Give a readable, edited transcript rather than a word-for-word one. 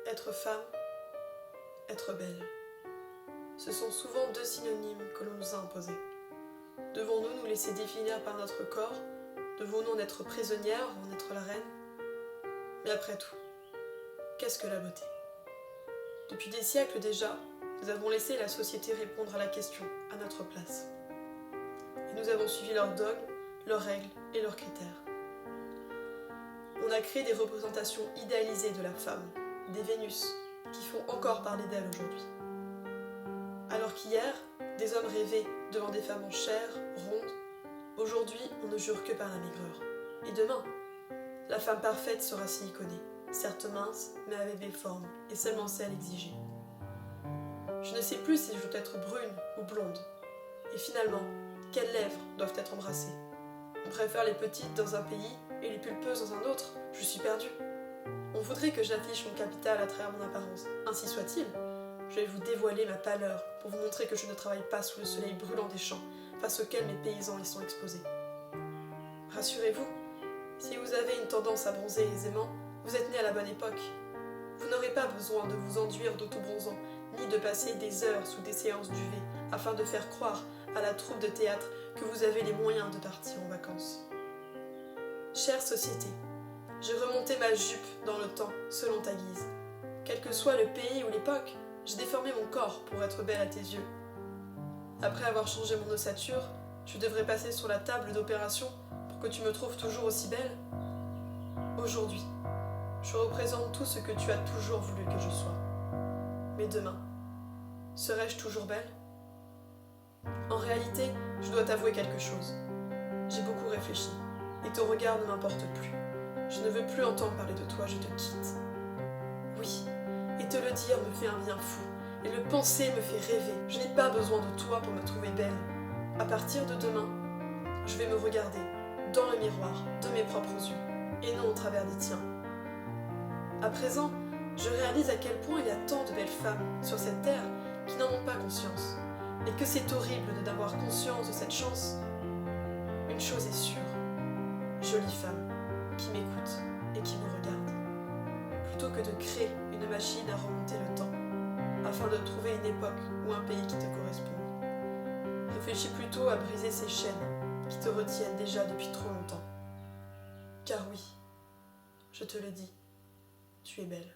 Être femme, être belle. Ce sont souvent deux synonymes que l'on nous a imposés. Devons-nous nous laisser définir par notre corps? Devons-nous en être prisonnières ou en être la reine? Mais après tout, qu'est-ce que la beauté? Depuis des siècles déjà, nous avons laissé la société répondre à la question à notre place. Et nous avons suivi leurs dogmes, leurs règles et leurs critères. On a créé des représentations idéalisées de la femme, des Vénus, qui font encore parler d'elle aujourd'hui. Alors qu'hier, des hommes rêvaient devant des femmes en chair, rondes, aujourd'hui on ne jure que par la maigreur. Et demain, la femme parfaite sera siliconée, certes mince, mais avec des formes, et seulement celles exigées. Je ne sais plus si je veux être brune ou blonde. Et finalement, quelles lèvres doivent être embrassées? On préfère les petites dans un pays et les pulpeuses dans un autre. Je suis perdue. On voudrait que j'affiche mon capital à travers mon apparence. Ainsi soit-il. Je vais vous dévoiler ma pâleur pour vous montrer que je ne travaille pas sous le soleil brûlant des champs face auquel mes paysans y sont exposés. Rassurez-vous, si vous avez une tendance à bronzer aisément, vous êtes né à la bonne époque. Vous n'aurez pas besoin de vous enduire d'autobronzant, ni de passer des heures sous des séances d'UV afin de faire croire à la troupe de théâtre que vous avez les moyens de partir en vacances. Chère société, j'ai remonté ma jupe dans le temps selon ta guise. Quel que soit le pays ou l'époque, j'ai déformé mon corps pour être belle à tes yeux. Après avoir changé mon ossature, je devrais passer sur la table d'opération pour que tu me trouves toujours aussi belle. Aujourd'hui, je représente tout ce que tu as toujours voulu que je sois. Mais demain, serai-je toujours belle? En réalité, je dois t'avouer quelque chose. J'ai beaucoup réfléchi, et ton regard ne m'importe plus. Je ne veux plus entendre parler de toi, je te quitte. Oui, et te le dire me fait un bien fou, et le penser me fait rêver. Je n'ai pas besoin de toi pour me trouver belle. À partir de demain, je vais me regarder dans le miroir de mes propres yeux, et non au travers des tiens. À présent, je réalise à quel point il y a tant de belles femmes sur cette terre qui n'en ont pas conscience, et que c'est horrible de n'avoir conscience de cette chance. Une chose est sûre, jolie femme qui m'écoute et qui me regarde, plutôt que de créer une machine à remonter le temps, afin de trouver une époque ou un pays qui te corresponde. Réfléchis plutôt à briser ces chaînes qui te retiennent déjà depuis trop longtemps. Car oui, je te le dis, tu es belle.